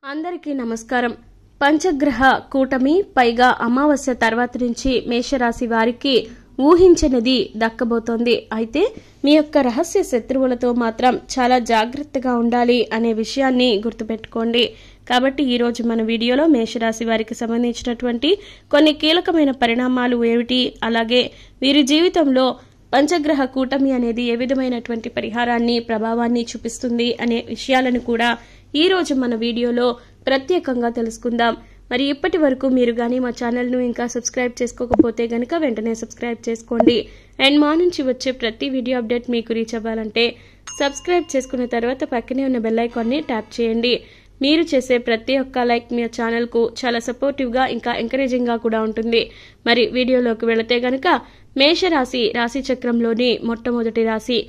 అందరికీ నమస్కారం. పంచగ్రహ కూటమి పైగా అమావాస్య తర్వాత నుంచి మేషరాశి వారికి ఊహించనిది దక్కబోతోంది. అయితే మీ యొక్క రహస్య శత్రువులతో మాత్రం చాలా జాగ్రత్తగా ఉండాలి అనే విషయాన్ని గుర్తుపెట్టుకోండి. కాబట్టి ఈరోజు మన వీడియోలో మేషరాశి వారికి సంబంధించినటువంటి కొన్ని కీలకమైన పరిణామాలు ఏమిటి, అలాగే వీరి జీవితంలో పంచగ్రహ కూటమి అనేది ఏ విధమైనటువంటి పరిహారాన్ని ప్రభావాన్ని చూపిస్తుంది అనే విషయాలను కూడా ఈ రోజు మన వీడియోలో ప్రత్యేకంగా తెలుసుకుందాం. మరి ఇప్పటి వరకు మీరు గానీ మా ఛానల్ను ఇంకా సబ్స్క్రైబ్ చేసుకోకపోతే గనుక వెంటనే సబ్స్క్రైబ్ చేసుకోండి. అండ్ మా నుంచి వచ్చే ప్రతి వీడియో అప్డేట్ మీకు రీచ్ అవ్వాలంటే సబ్స్క్రైబ్ చేసుకున్న తర్వాత పక్కనే ఉన్న బెల్ ఐకాన్ని ట్యాప్ చేయండి. మీరు చేసే ప్రతి ఒక్క లైక్ మీ ఛానల్కు చాలా సపోర్టివ్గా ఇంకా ఎంకరేజింగ్గా కూడా ఉంటుంది. మరి వీడియోలోకి వెళితే గనుక మేషరాశి రాశి చక్రంలోని మొట్టమొదటి రాశి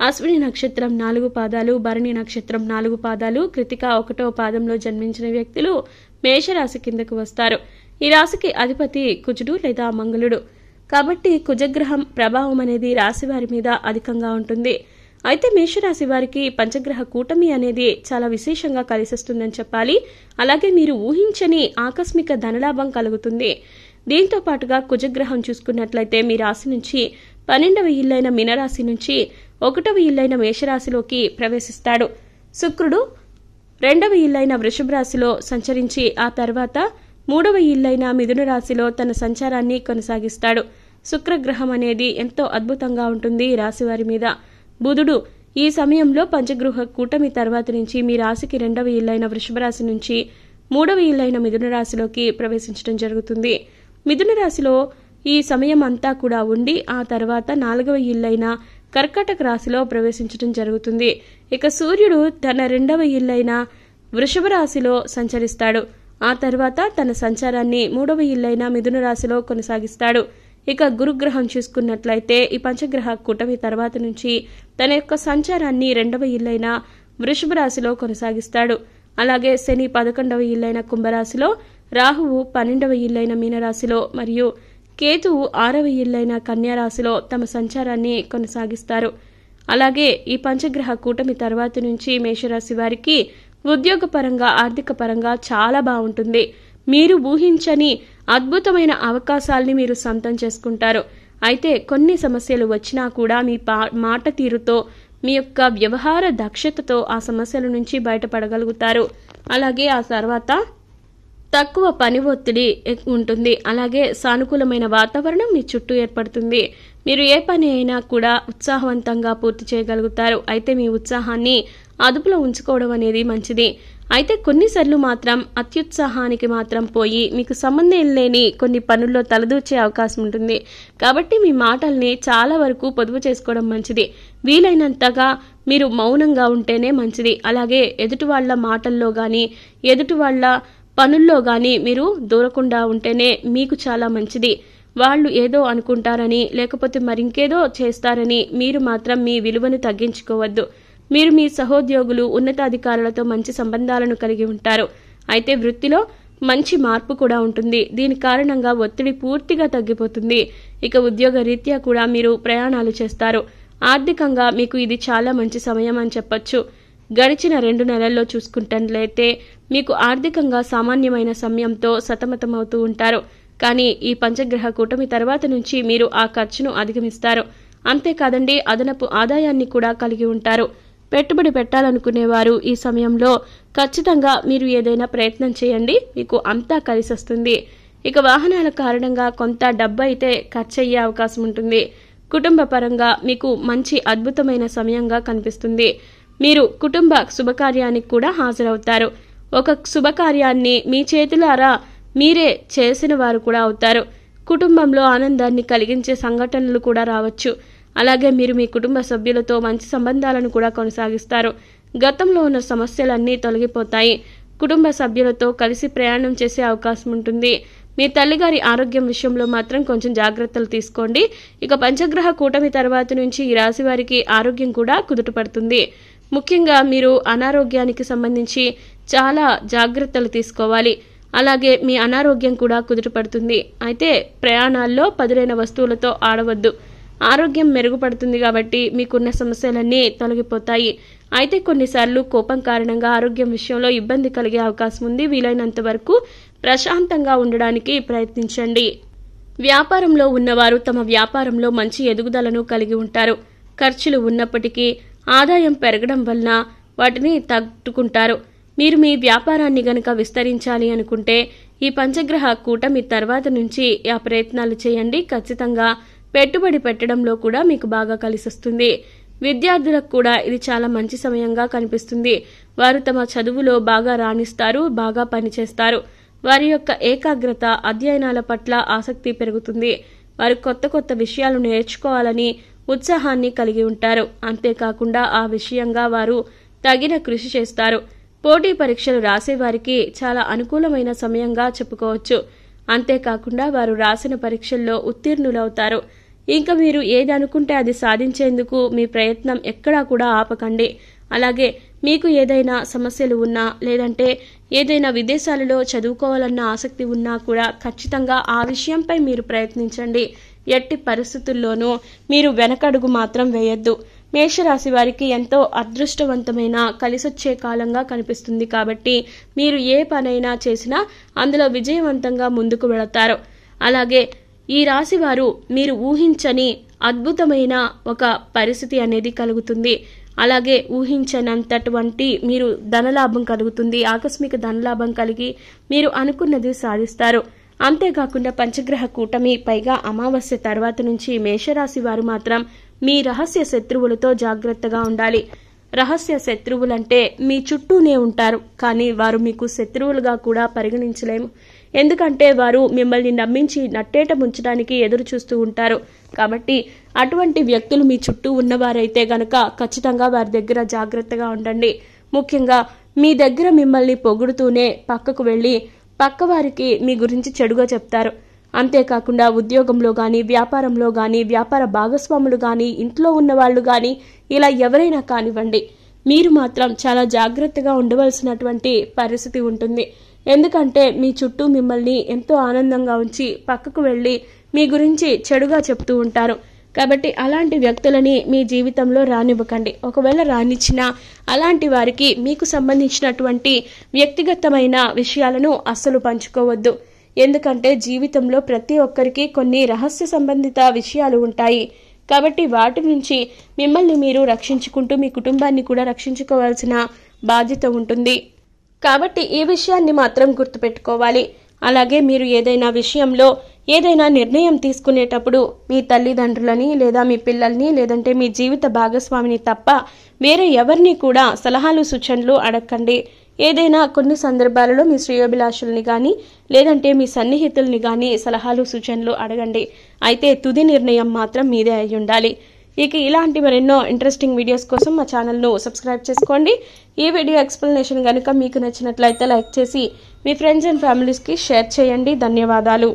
అశ్విని నక్షత్రం 4 పాదాలు, భరణి నక్షత్రం 4 పాదాలు, కృతిక 1వ పాదంలో జన్మించిన వ్యక్తులు మేషరాశి కిందకు వస్తారు. ఈ రాశికి అధిపతి కుజుడు లేదా మంగళుడు. కాబట్టి కుజగ్రహం ప్రభావం అనేది రాశి వారి మీద అధికంగా ఉంటుంది. అయితే మేషరాశి వారికి పంచగ్రహ కూటమి అనేది చాలా విశేషంగా కలిసిస్తుందని చెప్పాలి. అలాగే మీరు ఊహించని ఆకస్మిక ధనలాభం కలుగుతుంది. దీంతో పాటుగా కుజగ్రహం చూసుకున్నట్లయితే మీ రాశి నుంచి 12వ ఇల్లైన మీనరాశి నుంచి 1వ ఇల్లైన మేషరాశిలోకి ప్రవేశిస్తాడు. శుక్రుడు 2వ ఇల్లైన వృషభ రాశిలో సంచరించి ఆ తర్వాత 3వ ఇల్లైన మిథున రాశిలో తన సంచారాన్ని కొనసాగిస్తాడు. శుక్రగ్రహం అనేది ఎంతో అద్భుతంగా ఉంటుంది ఈ రాశి వారి మీద. బుధుడు ఈ సమయంలో పంచగ్రహ కూటమి తర్వాత నుంచి మీ రాశికి 2వ ఇల్లైన వృషభ రాశి నుంచి 3వ ఇల్లైన మిథున రాశిలోకి ప్రవేశించడం జరుగుతుంది. మిథున రాశిలో ఈ సమయం అంతా కూడా ఉండి ఆ తర్వాత 4వ ఇల్లైన కర్కాటక రాశిలో ప్రవేశించడం జరుగుతుంది. ఇక సూర్యుడు తన 2వ ఇల్లైన వృషభ రాశిలో సంచరిస్తాడు. ఆ తర్వాత తన సంచారాన్ని 3వ ఇల్లైన మిథున రాశిలో కొనసాగిస్తాడు. ఇక గురుగ్రహం చూసుకున్నట్లయితే ఈ పంచగ్రహ కూటమి తర్వాత నుంచి తన యొక్క సంచారాన్ని 2వ ఇల్లైన వృషభ రాశిలో కొనసాగిస్తాడు. అలాగే శని 11వ ఇల్లైన కుంభరాశిలో, రాహువు 12వ ఇల్లైన మీనరాశిలో మరియు కేతువు 6వ ఇల్లైన కన్యారాశిలో తమ సంచారాన్ని కొనసాగిస్తారు. అలాగే ఈ పంచగ్రహ కూటమి తర్వాత నుంచి మేషరాశి వారికి ఉద్యోగపరంగా ఆర్థిక పరంగా చాలా బాగుంటుంది. మీరు ఊహించని అద్భుతమైన అవకాశాల్ని మీరు సొంతం చేసుకుంటారు. అయితే కొన్ని సమస్యలు వచ్చినా కూడా మీ మాట తీరుతో మీ యొక్క వ్యవహార దక్షతతో ఆ సమస్యల నుంచి బయటపడగలుగుతారు. అలాగే ఆ తర్వాత తక్కువ పని ఒత్తిడి ఉంటుంది. అలాగే సానుకూలమైన వాతావరణం మీ చుట్టూ ఏర్పడుతుంది. మీరు ఏ పని అయినా కూడా ఉత్సాహవంతంగా పూర్తి చేయగలుగుతారు. అయితే మీ ఉత్సాహాన్ని అదుపులో ఉంచుకోవడం అనేది మంచిది. అయితే కొన్నిసార్లు మాత్రం అత్యుత్సాహానికి మాత్రం పోయి మీకు సంబంధం లేని కొన్ని పనుల్లో తలదూర్చే అవకాశం ఉంటుంది. కాబట్టి మీ మాటల్ని చాలా వరకు పొదుపు చేసుకోవడం మంచిది. వీలైనంతగా మీరు మౌనంగా ఉంటేనే మంచిది. అలాగే ఎదుటి వాళ్ళ మాటల్లో కానీ ఎదుటి వాళ్ళ పనుల్లో గాని మీరు దూరకుండా ఉంటేనే మీకు చాలా మంచిది. వాళ్ళు ఏదో అనుకుంటారని లేకపోతే మరింకేదో చేస్తారని మీరు మాత్రం మీ విలువను తగ్గించుకోవద్దు. మీరు మీ సహోద్యోగులు ఉన్నతాధికారులతో మంచి సంబంధాలను కలిగి ఉంటారు. అయితే వృత్తిలో మంచి మార్పు కూడా ఉంటుంది. దీని కారణంగా ఒత్తిడి పూర్తిగా తగ్గిపోతుంది. ఇక ఉద్యోగ రీత్యా కూడా మీరు ప్రయాణాలు చేస్తారు. ఆర్థికంగా మీకు ఇది చాలా మంచి సమయం అని చెప్పొచ్చు. గడిచిన 2 నెలల్లో చూసుకుంటున్నట్లయితే మీకు ఆర్థికంగా సామాన్యమైన సమయంతో సతమతమవుతూ ఉంటారు. కానీ ఈ పంచగ్రహ కూటమి తర్వాత నుంచి మీరు ఆ ఖర్చును అధిగమిస్తారు. అంతేకాదండి, అదనపు ఆదాయాన్ని కూడా కలిగి ఉంటారు. పెట్టుబడి పెట్టాలనుకునేవారు ఈ సమయంలో ఖచ్చితంగా మీరు ఏదైనా ప్రయత్నం చేయండి. మీకు అంతా కలిసొస్తుంది. ఇక వాహనాల కారణంగా కొంత డబ్బు అయితే ఖర్చయ్యే అవకాశం ఉంటుంది. కుటుంబ పరంగా మీకు మంచి అద్భుతమైన సమయంగా కనిపిస్తుంది. మీరు కుటుంబ శుభకార్యానికి కూడా హాజరవుతారు. ఒక శుభకార్యాన్ని మీ చేతులారా మీరే చేసిన వారు కూడా అవుతారు. కుటుంబంలో ఆనందాన్ని కలిగించే సంఘటనలు కూడా రావచ్చు. అలాగే మీరు మీ కుటుంబ సభ్యులతో మంచి సంబంధాలను కూడా కొనసాగిస్తారు. గతంలో ఉన్న సమస్యలన్నీ తొలగిపోతాయి. కుటుంబ సభ్యులతో కలిసి ప్రయాణం చేసే అవకాశం ఉంటుంది. మీ తల్లిగారి ఆరోగ్యం విషయంలో మాత్రం కొంచెం జాగ్రత్తలు తీసుకోండి. ఇక పంచగ్రహ కూటమి తర్వాత నుంచి ఈ రాశి వారికి ఆరోగ్యం కూడా కుదుటపడుతుంది. ముఖ్యంగా మీరు అనారోగ్యానికి సంబంధించి చాలా జాగ్రత్తలు తీసుకోవాలి. అలాగే మీ అనారోగ్యం కూడా కుదుటపడుతుంది. అయితే ప్రయాణాల్లో పదులైన వస్తువులతో ఆడవద్దు. ఆరోగ్యం మెరుగుపడుతుంది కాబట్టి మీకున్న సమస్యలన్నీ తొలగిపోతాయి. అయితే కొన్నిసార్లు కోపం కారణంగా ఆరోగ్యం విషయంలో ఇబ్బంది కలిగే అవకాశం ఉంది. వీలైనంత వరకు ప్రశాంతంగా ఉండడానికి ప్రయత్నించండి. వ్యాపారంలో ఉన్నవారు తమ వ్యాపారంలో మంచి ఎదుగుదలను కలిగి ఉంటారు. ఖర్చులు ఉన్నప్పటికీ ఆదాయం పెరగడం వలన వాటిని తట్టుకుంటారు. మీరు మీ వ్యాపారాన్ని గనక విస్తరించాలి అనుకుంటే ఈ పంచగ్రహ కూటమి తర్వాత నుంచి ఆ ప్రయత్నాలు చేయండి. ఖచ్చితంగా పెట్టుబడి పెట్టడంలో కూడా మీకు బాగా కలిసొస్తుంది. విద్యార్థులకు కూడా ఇది చాలా మంచి సమయంగా కనిపిస్తుంది. వారు తమ చదువులో బాగా రాణిస్తారు, బాగా పనిచేస్తారు. వారి యొక్క ఏకాగ్రత, అధ్యయనాల పట్ల ఆసక్తి పెరుగుతుంది. వారు కొత్త కొత్త విషయాలు నేర్చుకోవాలని ఉత్సాహాన్ని కలిగి ఉంటారు. అంతేకాకుండా ఆ విషయంగా వారు తగిన కృషి చేస్తారు. పోటీ పరీక్షలు రాసేవారికి చాలా అనుకూలమైన సమయంగా చెప్పుకోవచ్చు. అంతేకాకుండా వారు రాసిన పరీక్షల్లో ఉత్తీర్ణులవుతారు. ఇంకా మీరు ఏది అనుకుంటే అది సాధించేందుకు మీ ప్రయత్నం ఎక్కడా కూడా ఆపకండి. అలాగే మీకు ఏదైనా సమస్యలు ఉన్నా లేదంటే ఏదైనా విదేశాలలో చదువుకోవాలన్న ఆసక్తి ఉన్నా కూడా ఖచ్చితంగా ఆ విషయంపై మీరు ప్రయత్నించండి. ఎట్టి పరిస్థితుల్లోనూ మీరు వెనకడుగు మాత్రం వేయొద్దు. మేషరాశి వారికి ఎంతో అదృష్టవంతమైన కలిసొచ్చే కాలంగా కనిపిస్తుంది కాబట్టి మీరు ఏ పనైనా చేసినా అందులో విజయవంతంగా ముందుకు వెళతారు. అలాగే ఈ రాశి వారు మీరు ఊహించని అద్భుతమైన ఒక పరిస్థితి అనేది కలుగుతుంది. అలాగే ఊహించనంతటువంటి మీరు ధనలాభం కలుగుతుంది. ఆకస్మిక ధనలాభం కలిగి మీరు అనుకున్నది సాధిస్తారు. అంతేకాకుండా పంచగ్రహ కూటమి పైగా అమావాస్య తర్వాత నుంచి మేషరాశి వారు మాత్రం మీ రహస్య శత్రువులతో జాగ్రత్తగా ఉండాలి. రహస్య శత్రువులంటే మీ చుట్టూనే ఉంటారు, కానీ వారు మీకు శత్రువులుగా కూడా పరిగణించలేము. ఎందుకంటే వారు మిమ్మల్ని నమ్మించి నట్టేట ముంచడానికి ఎదురు చూస్తూ ఉంటారు. కాబట్టి అటువంటి వ్యక్తులు మీ చుట్టూ ఉన్నవారైతే గనక ఖచ్చితంగా వారి దగ్గర జాగ్రత్తగా ఉండండి. ముఖ్యంగా మీ దగ్గర మిమ్మల్ని పొగుడుతూనే పక్కకు వెళ్ళి పక్కవారికి మీ గురించి చెడుగా చెప్తారు. అంతేకాకుండా ఉద్యోగంలో కానీ, వ్యాపారంలో కానీ, వ్యాపార భాగస్వాములు కానీ, ఇంట్లో ఉన్న వాళ్ళు కానీ, ఇలా ఎవరైనా కానివ్వండి, మీరు మాత్రం చాలా జాగ్రత్తగా ఉండవలసినటువంటి పరిస్థితి ఉంటుంది. ఎందుకంటే మీ చుట్టూ మిమ్మల్ని ఎంతో ఆనందంగా ఉంచి పక్కకు వెళ్ళి మీ గురించి చెడుగా చెప్తూ ఉంటారు. కాబట్టి అలాంటి వ్యక్తులని మీ జీవితంలో రానివ్వకండి. ఒకవేళ రానిచ్చినా అలాంటి వారికి మీకు సంబంధించినటువంటి వ్యక్తిగతమైన విషయాలను అస్సలు పంచుకోవద్దు. ఎందుకంటే జీవితంలో ప్రతి ఒక్కరికి కొన్ని రహస్య సంబంధిత విషయాలు ఉంటాయి. కాబట్టి వాటి నుంచి మిమ్మల్ని మీరు రక్షించుకుంటూ మీ కుటుంబాన్ని కూడా రక్షించుకోవాల్సిన బాధ్యత ఉంటుంది. కాబట్టి ఈ విషయాన్ని మాత్రం గుర్తుపెట్టుకోవాలి. అలాగే మీరు ఏదైనా విషయంలో ఏదైనా నిర్ణయం తీసుకునేటప్పుడు మీ తల్లిదండ్రులని లేదా మీ పిల్లల్ని లేదంటే మీ జీవిత భాగస్వామిని తప్ప వేరే ఎవరిని కూడా సలహాలు సూచనలు అడగండి. ఏదైనా కొన్ని సందర్భాలలో మీ శ్రేయోభిలాషుల్ని కానీ లేదంటే మీ సన్నిహితుల్ని కానీ సలహాలు సూచనలు అడగండి. అయితే తుది నిర్ణయం మాత్రం మీదే అయి ఉండాలి. ఇక ఇలాంటి మరెన్నో ఇంట్రెస్టింగ్ వీడియోస్ కోసం మా ఛానల్ను సబ్స్క్రైబ్ చేసుకోండి. ఈ వీడియో ఎక్స్ప్లెనేషన్ కనుక మీకు నచ్చినట్లయితే లైక్ చేసి మీ ఫ్రెండ్స్ అండ్ ఫ్యామిలీస్కి షేర్ చేయండి. ధన్యవాదాలు.